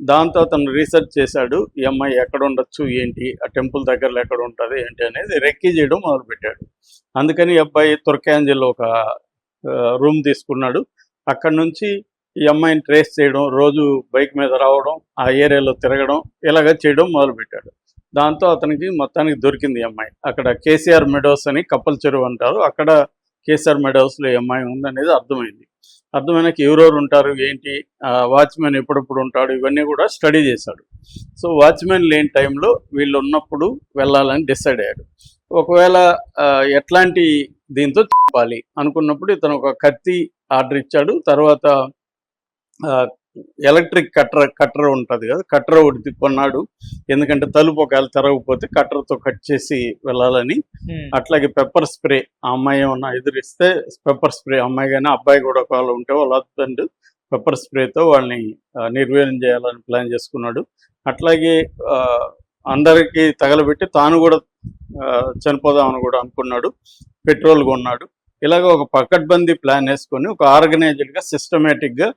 దాంతో అతను రీసెర్చ్ చేశాడు. ఈ అమ్మాయి ఎక్కడ ఉండొచ్చు, ఏంటి, ఆ టెంపుల్ దగ్గరలో ఎక్కడ ఉంటుంది ఏంటి అనేది రెక్కీ చేయడం మొదలుపెట్టాడు. అందుకని ఈ అబ్బాయి తుర్కాంజల్లో ఒక రూమ్ తీసుకున్నాడు. అక్కడి నుంచి ఈ అమ్మాయిని ట్రేస్ చేయడం, రోజు బైక్ మీద రావడం, ఆ ఏరియాలో తిరగడం, ఇలాగ చేయడం మొదలుపెట్టాడు. దాంతో అతనికి మొత్తానికి దొరికింది ఈ అమ్మాయి. అక్కడ కేసీఆర్ మెడోస్ అని కప్పల చెరువు అంటారు. అక్కడ కేసీఆర్ మెడోస్లో ఈ అమ్మాయి ఉందనేది అర్థమైంది. అర్థమైనాక ఎవరెవరు ఉంటారు, ఏంటి, వాచ్మెన్ ఎప్పుడెప్పుడు ఉంటాడు, ఇవన్నీ కూడా స్టడీ చేశాడు. సో వాచ్మెన్ లేని టైంలో వీళ్ళు ఉన్నప్పుడు వెళ్ళాలని డిసైడ్ అయ్యాడు. ఒకవేళ ఎట్లాంటి దీంతో చెప్పాలి అనుకున్నప్పుడు ఇతను ఒక కత్తి ఆర్డర్ ఇచ్చాడు. తర్వాత ఎలక్ట్రిక్ కట్టర్ ఉంటుంది కదా, కట్టర్ ఒకటి కొన్నాడు. ఎందుకంటే తలుపు ఒకవేళ తెరవకపోతే కట్టర్తో కట్ చేసి వెళ్ళాలని. అట్లాగే పెప్పర్ స్ప్రే, ఆ అమ్మాయి ఏమన్నా ఎదురిస్తే పెప్పర్ స్ప్రే, అమ్మాయి కానీ అబ్బాయి కూడా ఒకవేళ ఉంటే వాళ్ళ హస్బెండ్ పెప్పర్ స్ప్రేతో వాళ్ళని నిర్వీర్యం చేయాలని ప్లాన్ చేసుకున్నాడు. అట్లాగే అందరికీ తగలబెట్టి తాను కూడా చనిపోదామని కూడా అనుకున్నాడు. పెట్రోల్ కొన్నాడు. ఇలాగ ఒక పకడ్బందీ ప్లాన్ వేసుకొని ఒక ఆర్గనైజ్డ్గా సిస్టమేటిక్గా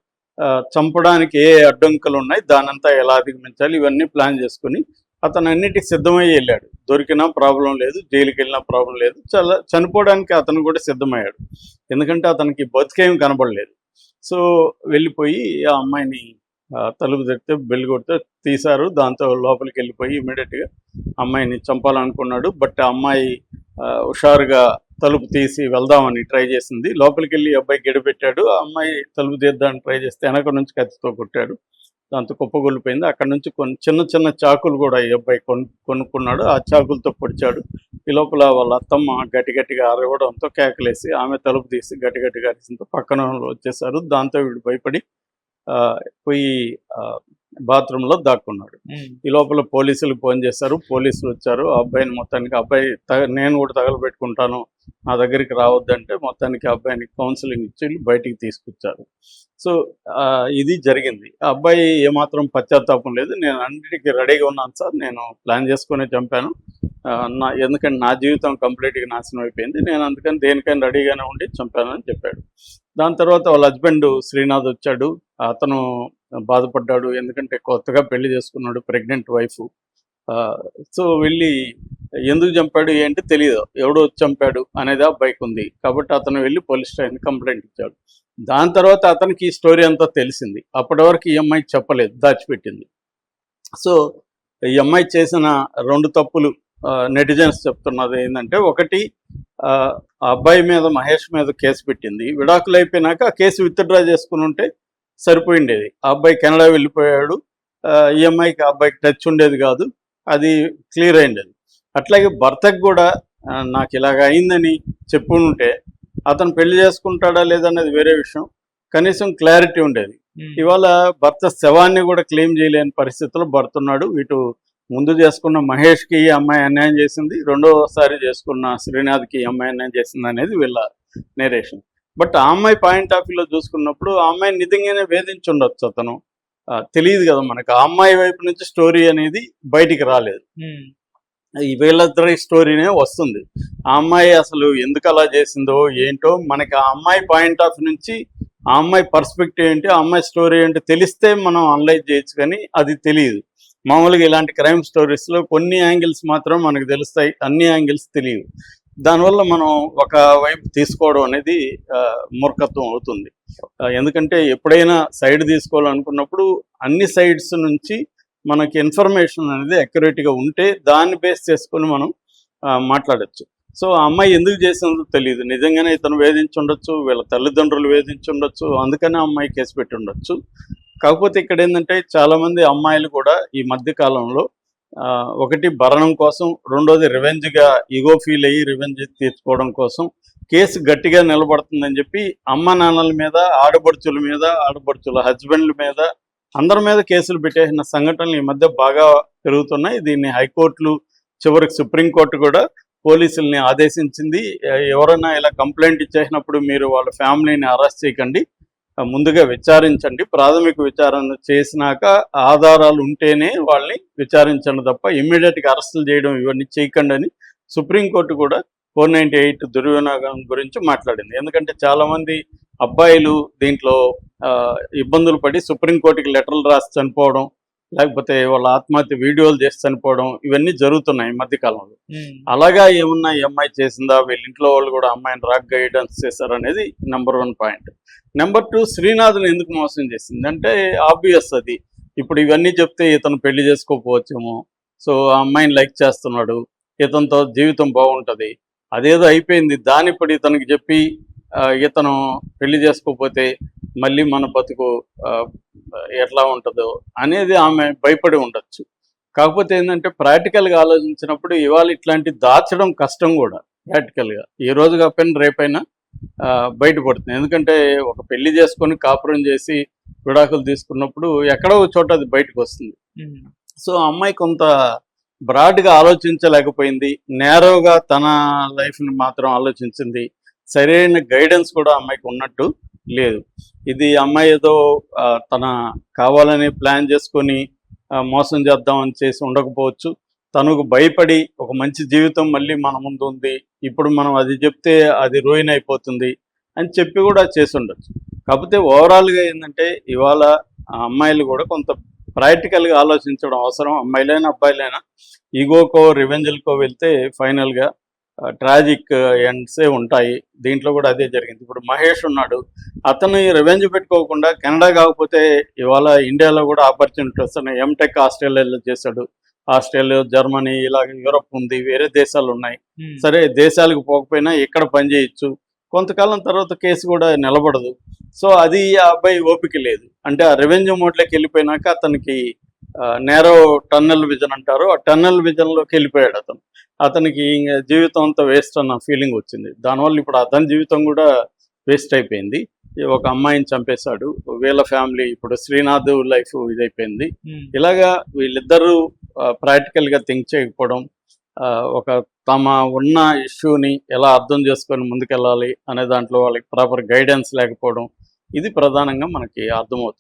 చంపడానికి ఏ అడ్డంకులు ఉన్నాయి, దానంతా ఎలా అధిగమించాలి, ఇవన్నీ ప్లాన్ చేసుకుని అతను అన్నిటికీ సిద్ధమయ్యి వెళ్ళాడు. దొరికినా ప్రాబ్లం లేదు, జైలుకి వెళ్ళినా ప్రాబ్లం లేదు. చనిపోవడానికి అతను కూడా సిద్ధమయ్యాడు. ఎందుకంటే అతనికి బతికేం కనబడలేదు. సో వెళ్ళిపోయి ఆ అమ్మాయిని తలుపు తెరితే బెల్ కొడితే తీశారు. దాంతో లోపలికి వెళ్ళిపోయి ఇమీడియట్గా అమ్మాయిని చంపాలనుకున్నాడు. బట్ ఆ అమ్మాయి హుషారుగా తలుపు తీసి వెళ్దామని ట్రై చేసింది. లోపలికి వెళ్ళి అబ్బాయి గడిపెట్టాడు. ఆ అమ్మాయి తలుపు తీద్దామని ట్రై చేస్తే వెనక నుంచి కత్తితో కొట్టాడు. దాంతో కుప్పగొల్లిపోయింది. అక్కడ నుంచి కొన్ని చిన్న చిన్న చాకులు కూడా ఈ అబ్బాయి కొనుక్కున్నాడు. ఆ చాకులతో పొడిచాడు. ఈ లోపల వాళ్ళ అత్తమ్మ గట్టిగా అరవడంతో కేకలేసి ఆమె తలుపు తీసి గట్టిగా అరిసింతో పక్కన వచ్చేసారు. దాంతో వీడు భయపడి పోయి బాత్రూంలో దాక్కున్నాడు. ఈ లోపల పోలీసులకు ఫోన్ చేశారు. పోలీసులు వచ్చారు. ఆ అబ్బాయిని మొత్తానికి, అబ్బాయి నేను కూడా తగలబెట్టుకుంటాను, నా దగ్గరికి రావద్దంటే మొత్తానికి అబ్బాయిని కౌన్సిలింగ్ ఇచ్చి బయటికి తీసుకొచ్చారు. సో ఇది జరిగింది. ఆ అబ్బాయి ఏమాత్రం పశ్చాత్తాపం లేదు. నేను అన్నిటికీ రెడీగా ఉన్నాను సార్, నేను ప్లాన్ చేసుకునే చంపాను, ఎందుకంటే నా జీవితం కంప్లీట్గా నాశనం అయిపోయింది, నేను అందుకని దేనికైనా రెడీగానే ఉండి చంపానని చెప్పాడు. దాని తర్వాత వాళ్ళ హస్బెండ్ శ్రీనాథ్ వచ్చాడు. అతను బాధపడ్డాడు. ఎందుకంటే కొత్తగా పెళ్లి చేసుకున్నాడు, ప్రెగ్నెంట్ వైఫ్. సో వెళ్ళి ఎందుకు చంపాడు ఏంటి తెలియదు, ఎవడో చంపాడు అనేది ఆ బైక్ ఉంది. కాబట్టి అతను వెళ్ళి పోలీస్ స్టేషన్ కంప్లైంట్ ఇచ్చాడు. దాని తర్వాత అతనికి ఈ స్టోరీ అంతా తెలిసింది. అప్పటి వరకు ఈ అమ్మాయి చెప్పలేదు, దాచిపెట్టింది. సో ఈ అమ్మాయి చేసిన 2 తప్పులు నెటిజన్స్ చెప్తున్నది ఏంటంటే, ఒకటి ఆ అబ్బాయి మీద, మహేష్ మీద కేసు పెట్టింది. విడాకులు అయిపోయినాక ఆ కేసు విత్డ్రా చేసుకుని ఉంటే సరిపోయిండేది. ఆ అబ్బాయి కెనడా వెళ్ళిపోయాడు. ఈ అమ్మాయికి ఆ అబ్బాయికి టచ్ ఉండేది కాదు, అది క్లియర్ అయిండేది. అట్లాగే భర్తకు కూడా నాకు ఇలాగ అయిందని చెప్పుంటే అతను పెళ్లి చేసుకుంటాడా లేదనేది వేరే విషయం, కనీసం క్లారిటీ ఉండేది. ఇవాళ భర్త శవాన్ని కూడా క్లెయిమ్ చేయలేని పరిస్థితుల్లో భర్త ఉన్నాడు. ఇటు ముందు చేసుకున్న మహేష్కి ఈ అమ్మాయి అన్యాయం చేసింది, రెండోసారి చేసుకున్న శ్రీనాథ్కి ఈ అమ్మాయి అన్యాయం చేసింది అనేది వీళ్ళ నేరేషన్. బట్ ఆ అమ్మాయి పాయింట్ ఆఫ్ వ్యూలో చూసుకున్నప్పుడు ఆ అమ్మాయిని నిజంగానే వేధించి ఉండొచ్చు అతను, తెలియదు కదా మనకు. ఆ అమ్మాయి వైపు నుంచి స్టోరీ అనేది బయటికి రాలేదు, ఈ వీళ్ళిద్దరి స్టోరీనే వస్తుంది. ఆ అమ్మాయి అసలు ఎందుకు అలా చేసిందో ఏంటో మనకి ఆ అమ్మాయి పాయింట్ ఆఫ్ నుంచి, ఆ అమ్మాయి పర్స్పెక్టివ్ ఏంటి, ఆ అమ్మాయి స్టోరీ ఏంటి తెలిస్తే మనం అనలైజ్ చేయొచ్చు, కానీ అది తెలియదు. మామూలుగా ఇలాంటి క్రైమ్ స్టోరీస్లో కొన్ని యాంగిల్స్ మాత్రం మనకు తెలుస్తాయి, అన్ని యాంగిల్స్ తెలియవు. దానివల్ల మనం ఒక వైపు తీసుకోవడం అనేది మూర్ఖత్వం అవుతుంది. ఎందుకంటే ఎప్పుడైనా సైడ్ తీసుకోవాలనుకున్నప్పుడు అన్ని సైడ్స్ నుంచి మనకి ఇన్ఫర్మేషన్ అనేది అక్యురేట్గా ఉంటే దాన్ని బేస్ చేసుకొని మనం మాట్లాడచ్చు. సో ఆ అమ్మాయి ఎందుకు చేసిందో తెలియదు, నిజంగానే ఇతను వేధించి ఉండొచ్చు, వీళ్ళ తల్లిదండ్రులు వేధించి ఉండొచ్చు, అందుకనే అమ్మాయి కేసు పెట్టి ఉండొచ్చు. కాకపోతే ఇక్కడ ఏంటంటే చాలామంది అమ్మాయిలు కూడా ఈ మధ్య కాలంలో ఒకటి భరణం కోసం, రెండోది రివెంజ్గా ఈగో ఫీల్ అయ్యి రివెంజ్ తీర్చుకోవడం కోసం కేసు గట్టిగా నిలబడుతుందని చెప్పి అమ్మ నాన్నల మీద, ఆడపడుచుల హస్బెండ్ల మీద, అందరి మీద కేసులు పెట్టేసిన సంఘటనలు ఈ మధ్య బాగా పెరుగుతున్నాయి. దీన్ని హైకోర్టులు, చివరికి సుప్రీంకోర్టు కూడా పోలీసుల్ని ఆదేశించింది. ఎవరైనా ఇలా కంప్లైంట్ ఇచ్చేసినప్పుడు మీరు వాళ్ళ ఫ్యామిలీని అరెస్ట్ చేయకండి, ముందుగా విచారించండి, ప్రాథమిక విచారణ చేసినాక ఆధారాలు ఉంటేనే వాళ్ళని విచారించండి తప్ప ఇమ్మీడియట్గా అరెస్టులు చేయడం ఇవన్నీ చేయకండి అని సుప్రీంకోర్టు కూడా 498 దుర్వినియోగం గురించి మాట్లాడింది. ఎందుకంటే చాలామంది అబ్బాయిలు దీంట్లో ఇబ్బందులు పడి సుప్రీంకోర్టుకి లెటర్లు రాసి చనిపోవడం, లేకపోతే వాళ్ళ ఆత్మహత్య వీడియోలు చేసి చనిపోవడం ఇవన్నీ జరుగుతున్నాయి ఈ మధ్య కాలంలో. ఉమ్, అలాగా ఏమన్నా ఈ అమ్మాయి చేసిందా, వీళ్ళ ఇంట్లో వాళ్ళు కూడా అమ్మాయిని రాక్ గైడెన్స్ చేశారనేది నెంబర్ 1 పాయింట్. నెంబర్ 2, శ్రీనాథ్ని ఎందుకు మోసం చేసింది అంటే ఆబ్వియస్ అది. ఇప్పుడు ఇవన్నీ చెప్తే ఇతను పెళ్లి చేసుకోకపోవచ్చేమో, సో ఆ అమ్మాయిని లైక్ చేస్తున్నాడు, ఇతనితో జీవితం బాగుంటుంది, అదేదో అయిపోయింది, దాని ఇప్పుడు ఇతనికి చెప్పి ఇతను పెళ్లి చేసుకోకపోతే మళ్ళీ మన బతుకు ఆ, ఎట్లా ఉంటుందో అనేది ఆమె భయపడి ఉండొచ్చు. కాకపోతే ఏంటంటే ప్రాక్టికల్గా ఆలోచించినప్పుడు ఇవాళ ఇట్లాంటి దాచడం కష్టం కూడా. ప్రాక్టికల్గా ఈ రోజు కాకపోయినా రేపైనా బయటపడుతుంది. ఎందుకంటే ఒక పెళ్లి చేసుకొని కాపురం చేసి విడాకులు తీసుకున్నప్పుడు ఎక్కడో ఒక చోట అది బయటకు వస్తుంది. ఉమ్, సో ఆ అమ్మాయి కొంత బ్రాడ్గా ఆలోచించలేకపోయింది, నేరోగా తన లైఫ్ని మాత్రం ఆలోచించింది. సరైన గైడెన్స్ కూడా అమ్మాయికి ఉన్నట్టు లేదు. ఇది అమ్మాయి ఏదో తన కావాలని ప్లాన్ చేసుకొని మోసం చేద్దామని చేసి ఉండకపోవచ్చు. తనకు భయపడి ఒక మంచి జీవితం మళ్ళీ మన ముందు ఉంది, ఇప్పుడు మనం అది చెప్తే అది రూయిన్ అయిపోతుంది అని చెప్పి కూడా చేసి ఉండొచ్చు. కాకపోతే ఓవరాల్గా ఏంటంటే ఇవాళ ఆ అమ్మాయిలు కూడా కొంత ప్రాక్టికల్గా ఆలోచించడం అవసరం. అమ్మాయిలైనా అబ్బాయిలైనా ఈగోకో రివెంజల్కో వెళ్తే ఫైనల్గా ట్రాజిక్ ఎండ్సే ఉంటాయి. దీంట్లో కూడా అదే జరిగింది. ఇప్పుడు మహేష్ ఉన్నాడు, అతను రివెంజ్ పెట్టుకోకుండా కెనడా కాకపోతే ఇవాళ ఇండియాలో కూడా ఆపర్చునిటీ వస్తున్నాయి. ఎంటెక్ ఆస్ట్రేలియాలో చేశాడు, ఆస్ట్రేలియా, జర్మనీ, ఇలాగ యూరప్ ఉంది, వేరే దేశాలు ఉన్నాయి. ఉమ్, సరే దేశాలకు పోకపోయినా ఇక్కడ పని చేయొచ్చు, కొంతకాలం తర్వాత కేసు కూడా నిలబడదు. సో అది ఆ అబ్బాయి ఓపిక లేదు. అంటే ఆ రెవెన్యూ మోడ్లోకి వెళ్ళిపోయినాక అతనికి నేరో టన్నల్ విజన్ అంటారు, ఆ టన్నల్ విజన్లోకి వెళ్ళిపోయాడు అతను. అతనికి ఇంక జీవితం అంతా వేస్ట్ అన్న ఫీలింగ్ వచ్చింది. దానివల్ల ఇప్పుడు అతని జీవితం కూడా వేస్ట్ అయిపోయింది. ఒక అమ్మాయిని చంపేశాడు, వీళ్ళ ఫ్యామిలీ ఇప్పుడు శ్రీనాథ్ లైఫ్ ఇదైపోయింది. ఉమ్, ఇలాగా వీళ్ళిద్దరూ ప్రాక్టికల్గా థింక్ చేయకపోవడం, ఒక తమ ఉన్న ఇష్యూని ఎలా అర్థం చేసుకొని ముందుకెళ్ళాలి అనే దాంట్లో వాళ్ళకి ప్రాపర్ గైడెన్స్ లేకపోవడం, ఇది ప్రధానంగా మనకి అర్థమవుతుంది.